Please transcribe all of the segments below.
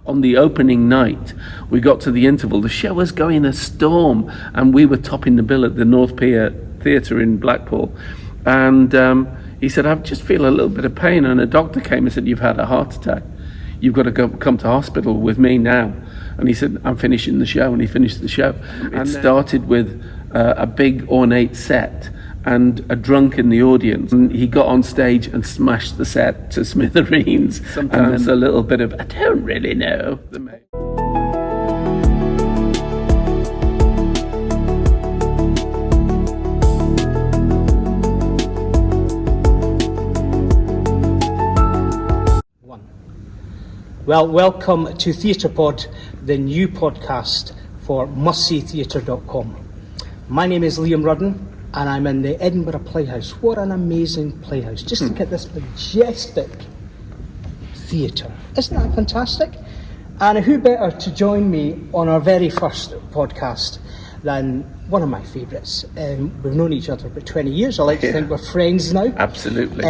On the opening night, we got to the interval. The show was going a storm, and we were topping the bill at the North Pier Theatre in Blackpool. And he said, I just feel a little bit of pain. And a doctor came and said, you've had a heart attack. You've got to come to hospital with me now. And he said, I'm finishing the show. And he finished the show. It started with a big ornate set and a drunk in the audience. And he got on stage and smashed the set to smithereens. Sometimes a little bit of, I don't really know. Well, welcome to TheatrePod, the new podcast for mustseetheatre.com. My name is Liam Rudden, and I'm in the Edinburgh Playhouse. What an amazing playhouse. Just look at this majestic theatre. Isn't that fantastic? And who better to join me on our very first podcast than one of my favourites. We've known each other about 20 years. I like to think we're friends now. Absolutely.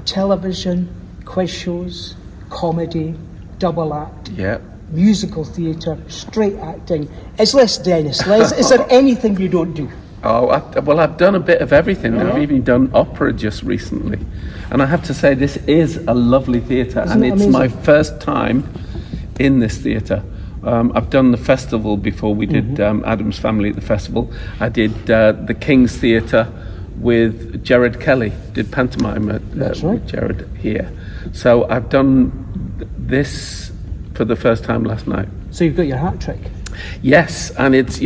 Television, quiz shows, comedy, double act, musical theatre, straight acting. Is Les Dennis? Les, is there anything you don't do? Oh, I've done a bit of everything. I've even done opera just recently. And I have to say, this is a lovely theatre, and it's amazing? My first time in this theatre. I've done the festival before. We did Adam's Family at the festival. I did the King's Theatre with Gerard Kelly, did pantomime with Gerard here. So I've done this for the first time last night. So you've got your hat trick? Yes, and it's,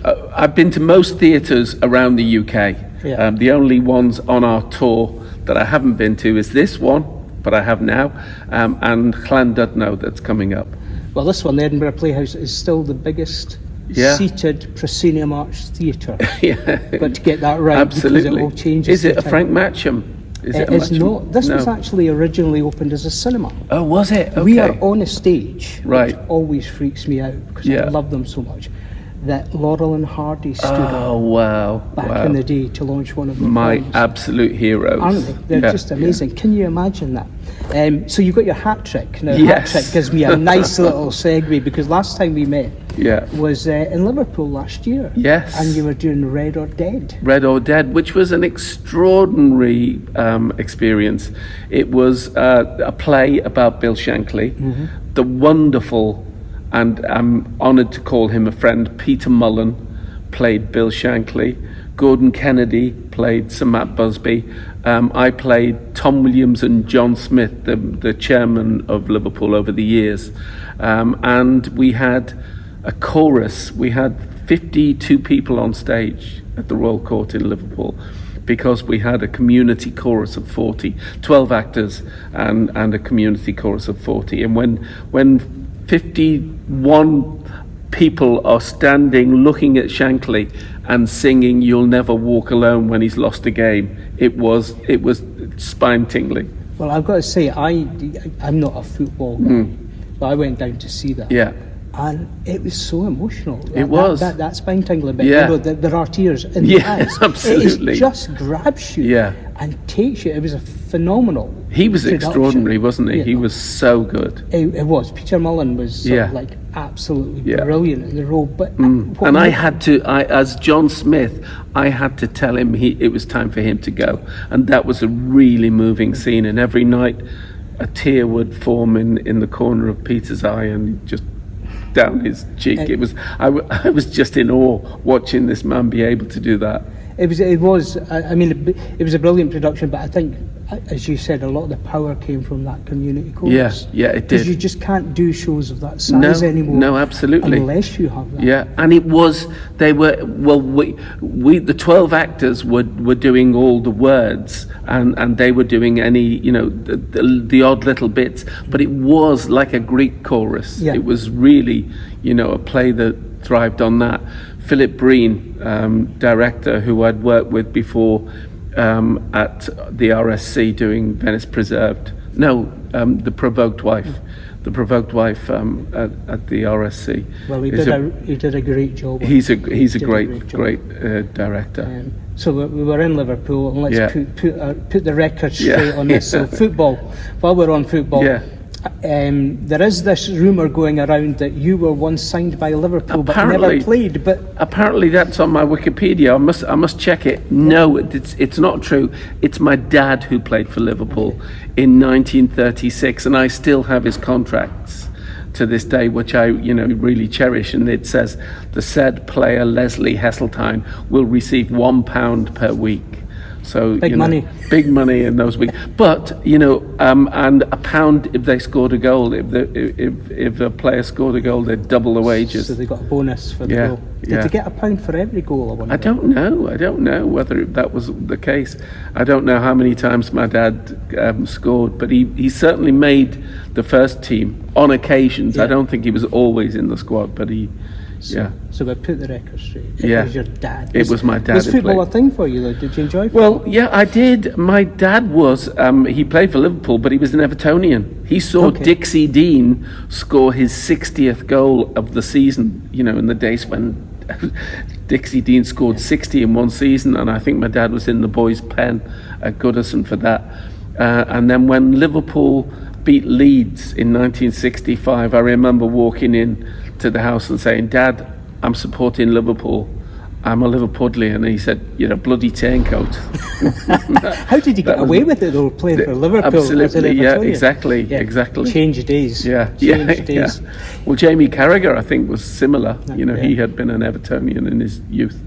I've been to most theatres around the UK. Yeah. The only ones on our tour that I haven't been to is this one, but I have now, and Llandudno that's coming up. Well, this one, the Edinburgh Playhouse, is still the biggest seated proscenium arch theatre. But to get that right, absolutely, because it all changes. Is it a Frank Matcham? It's not. This was actually originally opened as a cinema. Oh, was it? Okay. We are on a stage, right? Which always freaks me out because I love them so much. That Laurel and Hardy stood back in the day to launch one of the films. Absolute heroes, aren't they? They're just amazing. Yeah. Can you imagine that? So you've got your hat trick. Now, yes. Hat trick gives me a nice little segue because last time we met was in Liverpool last year. Yes. And you were doing Red or Dead. Red or Dead, which was an extraordinary experience. It was a play about Bill Shankly, the wonderful, and I'm honoured to call him a friend, Peter Mullen played Bill Shankly. Gordon Kennedy played Sir Matt Busby. I played Tom Williams and John Smith, the chairman of Liverpool over the years. And we had a chorus. We had 52 people on stage at the Royal Court in Liverpool because we had a community chorus of 40, 12 actors and a community chorus of 40. And when 51 people are standing looking at Shankly and singing "You'll Never Walk Alone" when he's lost a game, it was spine tingling. Well, I've got to say, I'm not a football guy, but I went down to see that. Yeah. And it was so emotional. It was. That spine tingling bit. Yeah. There are tears in the eyes. Absolutely. It just grabs you and takes you. It was a phenomenal. He was production. Extraordinary, wasn't he? He was so good. It was. Peter Mullen was absolutely brilliant in the role. But and I had to, as John Smith, I had to tell him it was time for him to go, and that was a really moving scene. And every night, a tear would form in the corner of Peter's eye, and just down his cheek. I was just in awe watching this man be able to do that. It was. I mean, it was a brilliant production, but I think, as you said, a lot of the power came from that community chorus. Yeah, it did. Because you just can't do shows of that size anymore. No, absolutely. Unless you have that. Yeah, and it was. They were. Well, we the 12 actors were doing all the words, and they were doing any, the odd little bits. But it was like a Greek chorus. Yeah. It was really, a play that thrived on that. Philip Breen, director, who I'd worked with before at the RSC doing Venice Preserved. No, The Provoked Wife. The Provoked Wife at the RSC. Well, he did a great job. He's a great director. So we were in Liverpool, and let's put the record straight on this. So football. While we're on football, There is this rumour going around that you were once signed by Liverpool but never played. But apparently that's on my Wikipedia. I must check it. No, it's not true. It's my dad who played for Liverpool in 1936, and I still have his contracts to this day, which I really cherish. And it says the said player Leslie Heseltine will receive £1 per week. So big money. Big money in those weeks. But and £1 if they scored a goal. If a player scored a goal, they'd double the wages. So they got a bonus for the goal. Did they get £1 for every goal? I wonder? I don't know whether that was the case. I don't know how many times my dad scored, but he certainly made the first team on occasions. I don't think he was always in the squad, but he. So we put the record straight. It was your dad. It was my dad. Was football a thing for you though? Did you enjoy football? Well, yeah, I did. My dad was, he played for Liverpool, but he was an Evertonian. He saw Dixie Dean score his 60th goal of the season, in the days when Dixie Dean scored 60 in one season, and I think my dad was in the boys' pen at Goodison for that. And then when Liverpool beat Leeds in 1965, I remember walking in to the house and saying, "Dad, I'm supporting Liverpool. I'm a Liverpudlian." And he said, "You're a bloody turncoat." How did you get away with it though, playing for Liverpool? Absolutely, exactly. Change days. Change days. Well, Jamie Carragher, I think, was similar. He had been an Evertonian in his youth.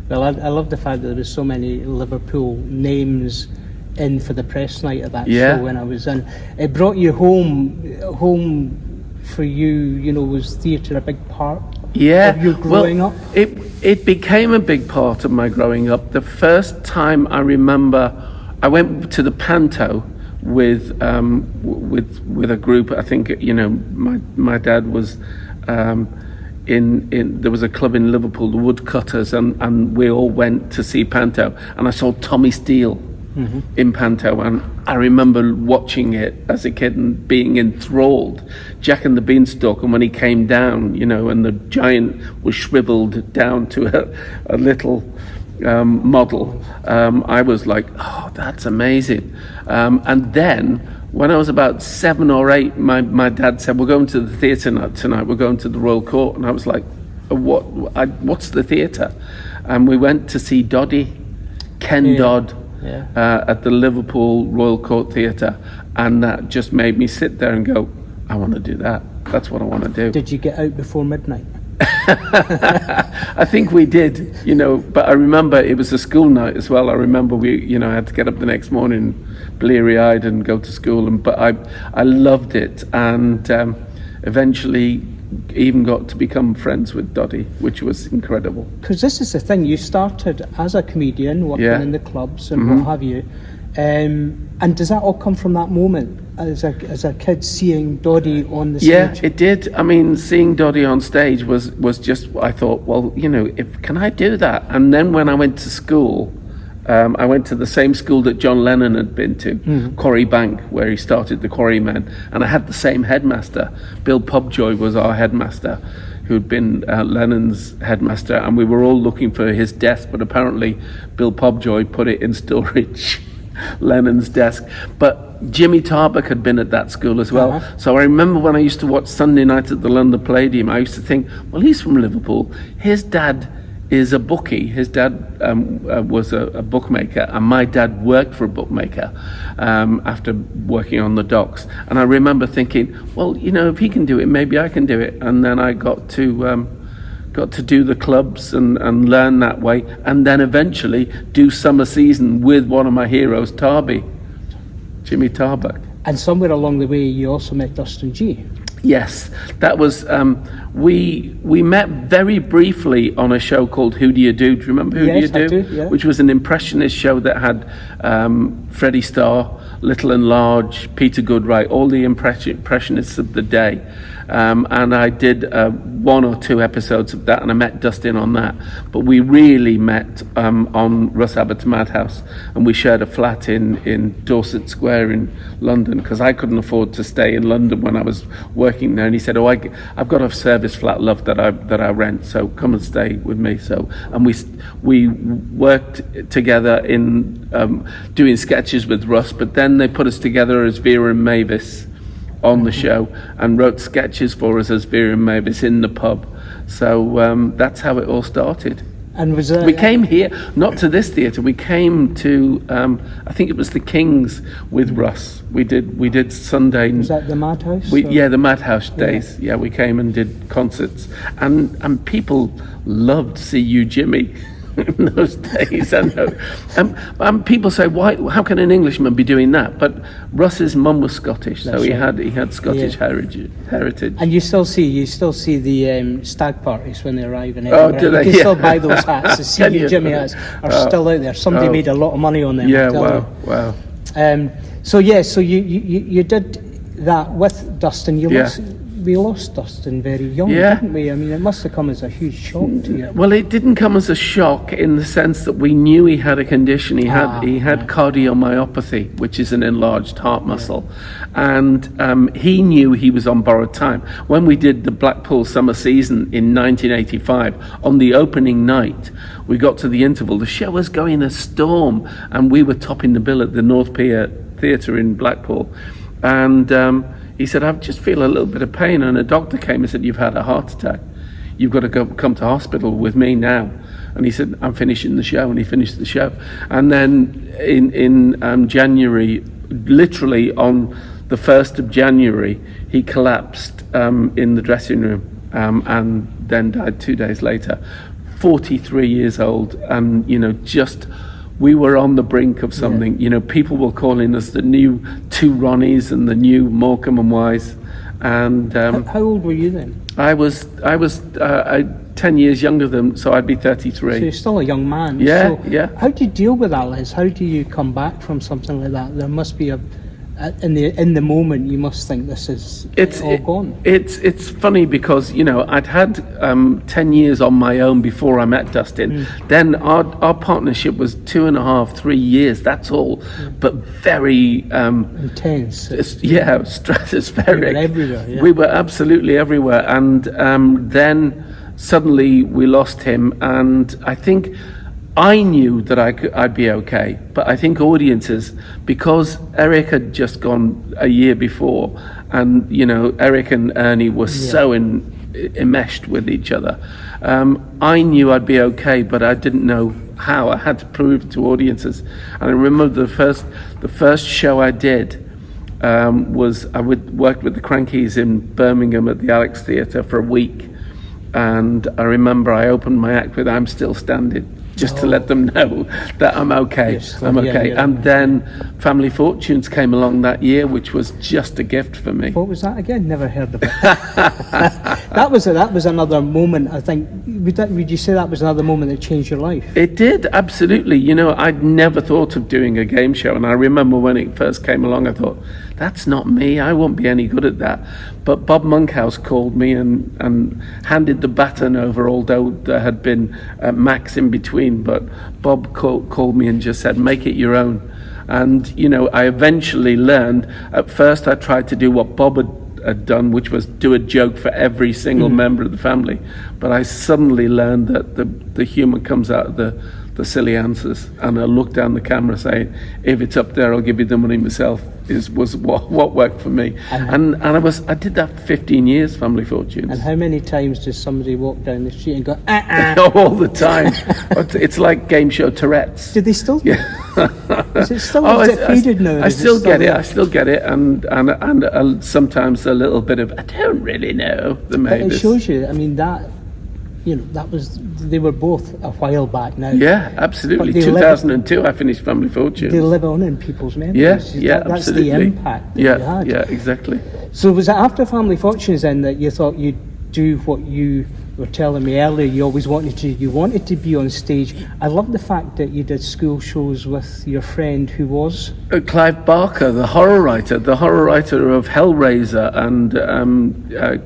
Well, I love the fact that there was so many Liverpool names in for the press night of that show when I was in. It brought you home for you, was theatre a big part of your growing up? It became a big part of my growing up. The first time I remember, I went to the Panto with a group. I think my dad was in there was a club in Liverpool, the Woodcutters, and we all went to see Panto, and I saw Tommy Steele in Panto, and I remember watching it as a kid and being enthralled. Jack and the Beanstalk, and when he came down, and the giant was shriveled down to a little model, I was like, oh, that's amazing. And then when I was about 7 or 8, my dad said, "We're going to the theatre tonight, we're going to the Royal Court." And I was like, what's the theatre? And we went to see Ken Dodd, at the Liverpool Royal Court Theatre, and that just made me sit there and go, I want to do that. That's what I want to do. Did you get out before midnight? I think we did, but I remember it was a school night as well. I remember we, I had to get up the next morning bleary-eyed and go to school, but I loved it, and eventually even got to become friends with Doddy, which was incredible. Because this is the thing, you started as a comedian working in the clubs and what have you, and does that all come from that moment as a kid seeing Doddy on the stage? Yeah, it did. I mean, seeing Doddy on stage was just, I thought, well, can I do that? And then when I went to school, I went to the same school that John Lennon had been to, Quarry Bank, where he started the Quarrymen, and I had the same headmaster. Bill Pobjoy was our headmaster, who'd been Lennon's headmaster, and we were all looking for his desk, but apparently Bill Pobjoy put it in storage, Lennon's desk. But Jimmy Tarbuck had been at that school as well. So I remember when I used to watch Sunday night at the London Palladium, I used to think, well, he's from Liverpool. His dad is a bookie. His dad was a bookmaker, and my dad worked for a bookmaker after working on the docks. And I remember thinking, well, if he can do it, maybe I can do it. And then I got to do the clubs and learn that way, and then eventually do summer season with one of my heroes, Jimmy Tarbuck. And somewhere along the way, you also met Dustin G. Yes, that was, we met very briefly on a show called Who Do You Do? Do you remember Who Do You Do? I do, yeah. Which was an impressionist show that had Freddie Starr, Little and Large, Peter Goodright, all the impressionists of the day. And I did 1 or 2 episodes of that, and I met Dustin on that. But we really met on Russ Abbott's Madhouse, and we shared a flat in Dorset Square in London, because I couldn't afford to stay in London when I was working there. And he said, "Oh, I've got a service flat, love, that I rent, so come and stay with me." So, and we worked together in doing sketches with Russ, but then they put us together as Vera and Mavis on the show and wrote sketches for us as Vera and Mavis in the pub. So that's how it all started. And was We came here, not to this theatre. We came to, I think it was the King's with Russ. We did Sunday. Was that the Madhouse? Yeah, the Madhouse days. Yeah, we came and did concerts, and people loved See You, Jimmy. In those days, I know. People say, "Why? How can an Englishman be doing that?" But Russ's mum was Scottish, so he had Scottish heritage. And you still see the stag parties when they arrive in Oh, Edinburgh. do they? You can still buy those hats. The See You, Jimmy hats are still out there. Somebody made a lot of money on them. Yeah, I tell wow. you. So you did that with Dustin. We lost Dustin very young, didn't we? I mean, it must have come as a huge shock to you. Well, it didn't come as a shock in the sense that we knew he had a condition. He had cardiomyopathy, which is an enlarged heart muscle, and he knew he was on borrowed time. When we did the Blackpool summer season in 1985, on the opening night, we got to the interval. The show was going a storm, and we were topping the bill at the North Pier Theatre in Blackpool, and he said, I just feel a little bit of pain. And a doctor came and said, you've had a heart attack. You've got to come to hospital with me now. And he said, I'm finishing the show. And he finished the show. And then in January, literally on the 1st of January, he collapsed in the dressing room and then died 2 days later. 43 years old. And, we were on the brink of something. People were calling us the new two Ronnies and the new Morecambe and Wise. And how old were you then? I was 10 years younger than, so I'd be 33. So you're still a young man. Yeah, so yeah. How do you deal with that, Liz? How do you come back from something like that? There must be in the moment you must think this is all gone. It's funny because I'd had 10 years on my own before I met Dustin. Then our partnership was 2.5-3 years, that's all, but very intense. Stratospheric. We were everywhere. Yeah. We were absolutely everywhere, and then suddenly we lost him, and I think I knew that I'd be okay, but I think audiences, because Eric had just gone a year before, and Eric and Ernie were so enmeshed with each other, I knew I'd be okay, but I didn't know how. I had to prove it to audiences. And I remember the first show I did was I worked with the Crankies in Birmingham at the Alex Theatre for a week, and I remember I opened my act with "I'm Still Standing," just to let them know that I'm okay. Yes, I'm okay. yeah. And then Family Fortunes came along that year, which was just a gift for me. What was that again? Never heard of it. That was another moment, I think. Would you say that was another moment that changed your life? It did, absolutely. I'd never thought of doing a game show, and I remember when it first came along, I thought, that's not me, I won't be any good at that. But Bob Monkhouse called me and handed the baton over, although there had been Max in between, but Bob called me and just said, make it your own. And, I eventually learned. At first I tried to do what Bob had done, which was do a joke for every single member of the family. But I suddenly learned that the humour comes out of the silly answers, and I looked down the camera saying, if it's up there, I'll give you the money myself, was what worked for me. And I did that for 15 years, Family Fortunes. And how many times does somebody walk down the street and go, all the time. It's like game show Tourette's. Do they still? Yeah. Is it still defeated now? I still get it, and sometimes a little bit of, I don't really know, the But Mavis. it shows you, I mean, they were both a while back now. Yeah, absolutely. But 2002 I finished Family Fortunes. They live on in people's memories. That's absolutely. the impact that you had. Yeah, exactly. So was it after Family Fortunes then that you thought you'd do what you were telling me earlier you always wanted to? You wanted to be on stage. I love the fact that you did school shows with your friend who was? Clive Barker, the horror writer of Hellraiser and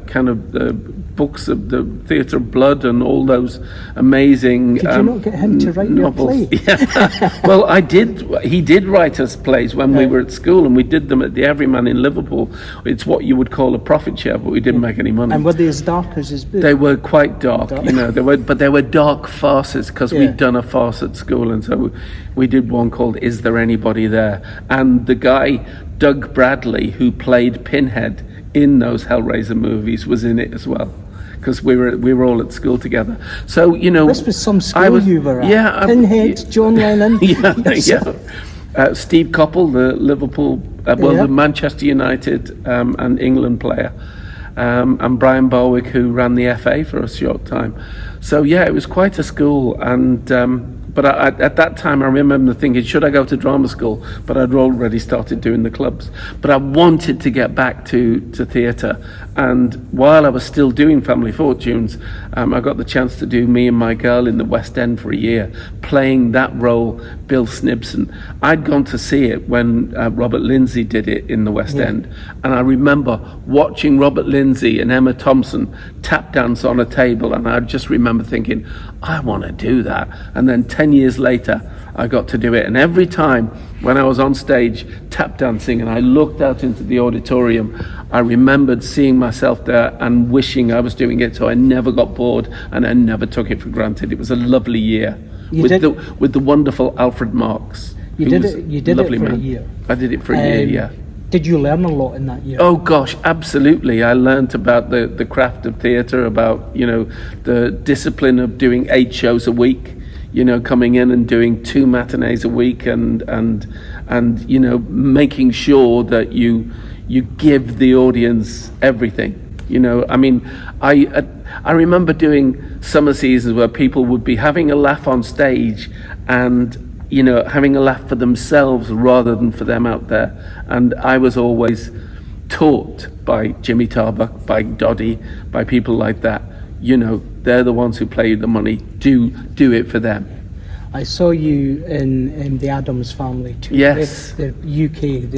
kind of the books of the Theatre of Blood and all those amazing Did you not get him to write novels. your play? Yeah. Well, I did. He did write us plays when we were at school, and we did them at the Everyman in Liverpool. It's what you would call a profit share, but we didn't make any money. And were they as dark as his book? They were quite dark. They were dark farces because we'd done a farce at school, and so we did one called "Is There Anybody There?" And the guy Doug Bradley, who played Pinhead in those Hellraiser movies, was in it as well, because we were all at school together. So This was some school you were at. Yeah, Pinhead, John Lennon. Steve Coppell, the Liverpool, the Manchester United and England player, and Brian Barwick, who ran the FA for a short time. So it was quite a school, and but at that time I remember thinking, should I go to drama school? But I'd already started doing the clubs. But I wanted to get back to theatre, and while I was still doing Family Fortunes, I got the chance to do Me and My Girl in the West End for a year, playing that role, Bill Snibson. I'd gone to see it when Robert Lindsay did it in the West End, and I remember watching Robert Lindsay and Emma Thompson tap dance on a table, and I just remember thinking, I want to do that. And then 10 years later I got to do it, and every time when I was on stage tap dancing and I looked out into the auditorium, I remembered seeing myself there and wishing I was doing it, so I never got bored and I never took it for granted. It was a lovely year with the wonderful Alfred Marks. You did it for a year. I did it for a year, yeah. Did you learn a lot in that year? Oh gosh, absolutely. I learnt about the craft of theatre, about the discipline of doing 8 shows a week, coming in and doing 2 matinees a week, and making sure that you give the audience everything. I mean, I remember doing summer seasons where people would be having a laugh on stage and having a laugh for themselves rather than for them out there. And I was always taught by Jimmy Tarbuck, by Doddy, by people like that, they're the ones who play the money. Do it for them. I saw you in the Addams Family too. Yes. The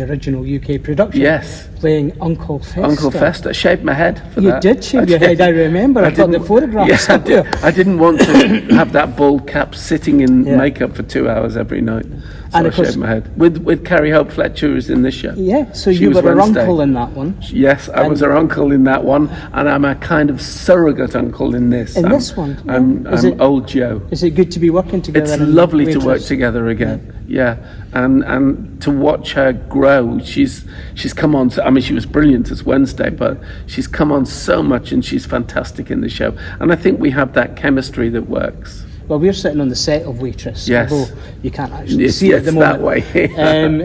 original UK production. Yes. Playing Uncle Fester. Uncle Fester. Shaved my head for that. You did shave your head, I remember. I got the photographs up there. I didn't want to have that bald cap sitting in makeup for 2 hours every night. So And I of course, shaved my head. With Carrie Hope Fletcher, who's in this show. Yeah, so She you was were her Wednesday. uncle in that one. Yes, I was her uncle in that one, and I'm a kind of surrogate uncle in this. In this one? Yeah. I'm old Joe. Is it good to be working together? It's in lovely to Waitress? work together again. Yeah. And to watch her grow. She's come on. I mean, she was brilliant as Wednesday, but she's come on so much, and she's fantastic in the show. And I think we have that chemistry that works. Well, we're sitting on the set of Waitress, Yes. although you can't actually see it at the moment. That way.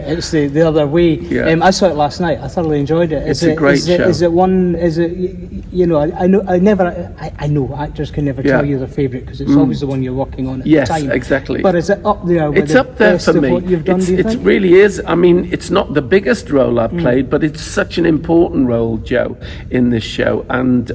It's the other way. Yeah. I saw it last night. I thoroughly enjoyed it. It's a great show. Is it one? Is it? I know actors can never tell you their favourite because it's always the one you're working on at the time. Yes, exactly. But is it up there? With It's the up there best for of me. What you've done, do you It think? really is. I mean, it's not the biggest role I've played, but it's such an important role, Joe, in this show. And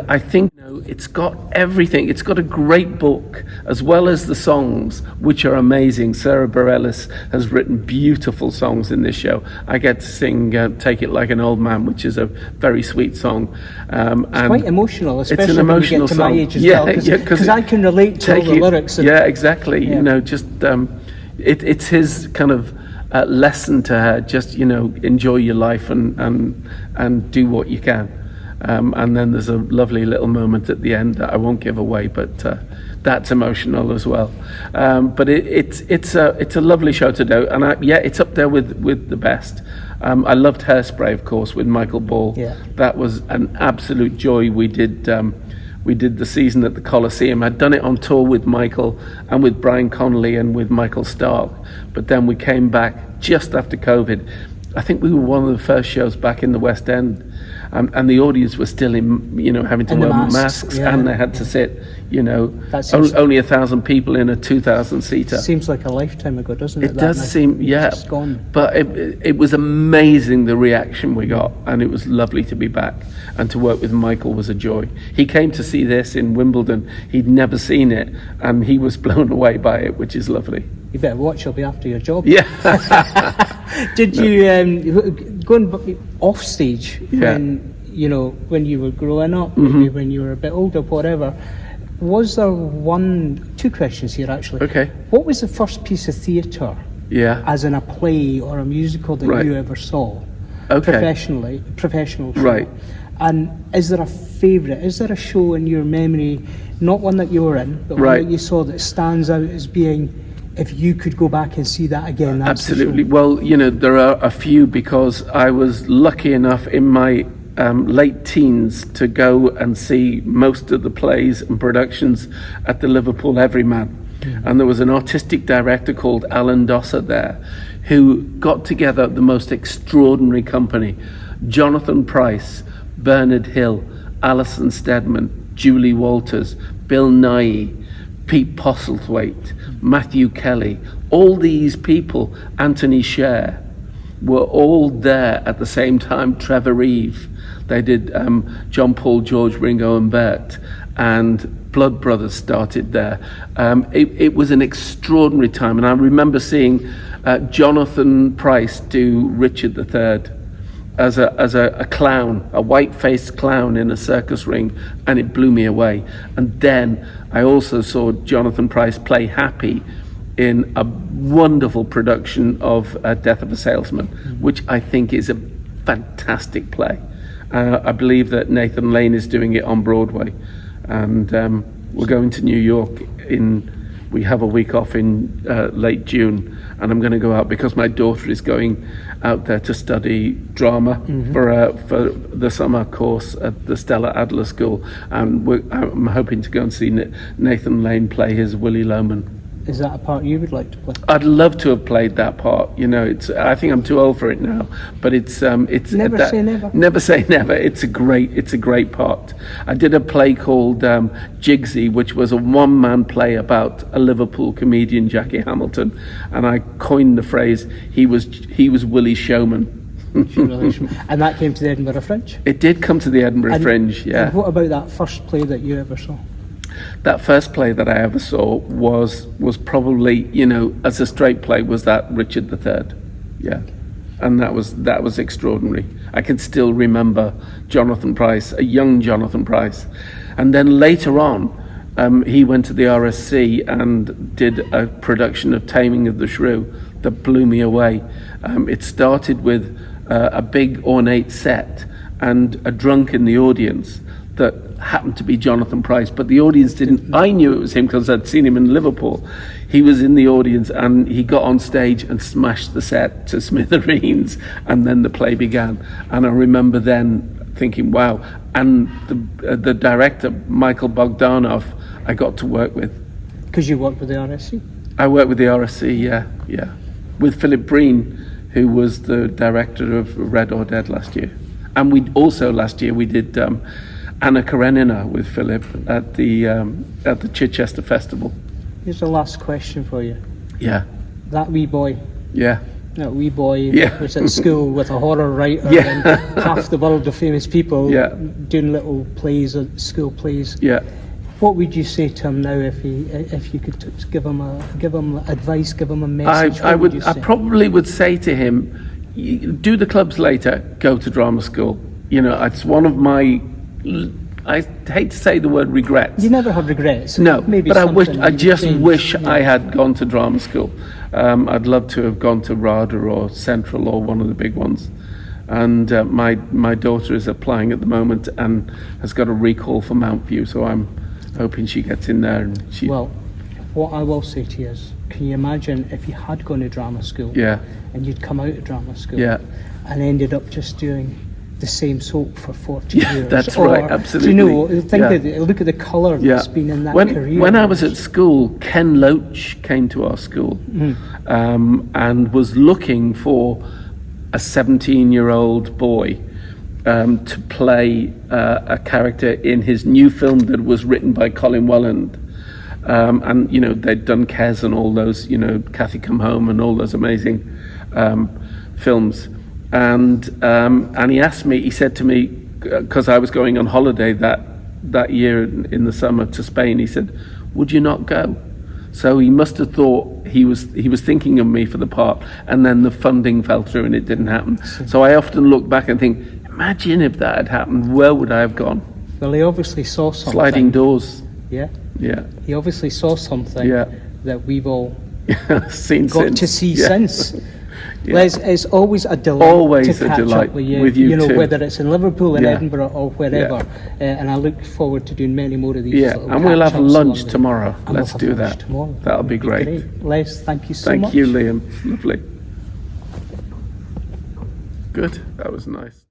I think it's got everything. It's got a great book as well as the songs, which are amazing. Sarah Bareilles has written beautiful songs in this show. I get to sing "Take It Like an Old Man," which is a very sweet song. It's quite emotional, especially it's an emotional when you get to my song. age as well. Because I can relate to all the lyrics. Exactly. Yeah. It's his kind of lesson to her. Just enjoy your life and do what you can. And then there's a lovely little moment at the end that I won't give away, but that's emotional as well. But it's a lovely show to do, and it's up there with the best. I loved Hairspray, of course, with Michael Ball. Yeah. That was an absolute joy. We did the season at the Coliseum. I'd done it on tour with Michael and with Brian Connolly and with Michael Stark, but then we came back just after COVID. I think we were one of the first shows back in the West End. And the audience was still having to wear masks, and they had to sit, only 1,000 people in a 2,000 seater. Seems like a lifetime ago, doesn't it? It does seem, yeah. It's gone. But it was amazing, the reaction we got, and it was lovely to be back. And to work with Michael was a joy. He came to see this in Wimbledon. He'd never seen it, and he was blown away by it, which is lovely. You better watch, I'll be after your job. Yeah. Did you, going off stage, when you were growing up, maybe when you were a bit older, whatever, was there two questions here actually. Okay. What was the first piece of theatre, as in a play or a musical that you ever saw? Okay. Professional show? Right. And is there a favourite? Is there a show in your memory, not one that you were in, but one that you saw that stands out as being if you could go back and see that again, that's Absolutely. the show. Well, there are a few, because I was lucky enough in my late teens to go and see most of the plays and productions at the Liverpool Everyman. And there was an artistic director called Alan Dosser there, who got together the most extraordinary company. Jonathan Pryce, Bernard Hill, Alison Steadman, Julie Walters, Bill Nighy, Pete Postlethwaite, Matthew Kelly, all these people, Anthony Sher, were all there at the same time. Trevor Reeve, they did John Paul, George, Ringo and Bert, and Blood Brothers started there. It was an extraordinary time, and I remember seeing Jonathan Pryce do Richard III as a clown, a white-faced clown in a circus ring, and it blew me away. And then I also saw Jonathan Pryce play Happy in a wonderful production of Death of a Salesman, which I think is a fantastic play. I believe that Nathan Lane is doing it on Broadway, and we're going to New York we have a week off in late June, and I'm going to go out because my daughter is going out there to study drama for the summer course at the Stella Adler School, and I'm hoping to go and see Nathan Lane play his Willy Loman. Is that a part you would like to play? I'd love to have played that part. I think I'm too old for it now, but it's Never say never. Never say never. It's a great part. I did a play called Jigsy, which was a one-man play about a Liverpool comedian, Jackie Hamilton, and I coined the phrase he was Willie Showman. And that came to the Edinburgh Fringe? It did come to the Edinburgh Fringe, yeah. And what about that first play that you ever saw? That first play that I ever saw was probably, as a straight play, was that Richard III, yeah, and that was extraordinary. I can still remember Jonathan Pryce, a young Jonathan Pryce, and then later on, he went to the RSC and did a production of Taming of the Shrew that blew me away. It started with a big ornate set and a drunk in the audience that happened to be Jonathan Pryce, but the audience didn't. I knew it was him because I'd seen him in Liverpool. He was in the audience and he got on stage and smashed the set to smithereens, and then the play began. And I remember then thinking, wow. And the director, Michael Bogdanov, I got to work with. Because you worked with the RSC? I worked with the RSC, yeah. With Philip Breen, who was the director of Red or Dead last year. And last year we did Anna Karenina with Philip at the Chichester Festival. Here's the last question for you. Yeah. That wee boy. Yeah. That wee boy was at school with a horror writer and half the world of famous people doing little plays, school plays. Yeah. What would you say to him now if you could give him advice, give him a message? I probably would say to him, do the clubs later, go to drama school. It's one of my, I hate to say the word regrets. You never have regrets. No, maybe but I just wish Yeah. I had gone to drama school. I'd love to have gone to RADA or Central or one of the big ones. And my daughter is applying at the moment and has got a recall for Mount View, so I'm hoping she gets in there. Well, what I will say to you is, can you imagine if you had gone to drama school and you'd come out of drama school and ended up just doing the same soap for 40 years? That's right, absolutely. Look at the colour that's been in that career. When I was at school, Ken Loach came to our school and was looking for a 17-year-old boy to play a character in his new film that was written by Colin Welland. And they'd done Kes and all those, Kathy Come Home and all those amazing films. And he asked me, he said to me, because I was going on holiday that year in the summer to Spain, he said, would you not go? So he must have thought he was thinking of me for the part, and then the funding fell through and it didn't happen. So I often look back and think, imagine if that had happened, where would I have gone? Well, he obviously saw something. Sliding doors. Yeah. Yeah. He obviously saw something that we've all seen got since. to see since. Yeah. Les, it's always a delight Always to a catch delight up with you. with you know, too. whether it's in Liverpool, in Yeah. Edinburgh, or wherever. And I look forward to doing many more of these. Yeah, little and we'll have catch-ups lunch along the- tomorrow. and Let's we'll do have lunch that. tomorrow. That'll be Would great. Les, thank you so much. Thank you, Liam. Lovely. Good. That was nice.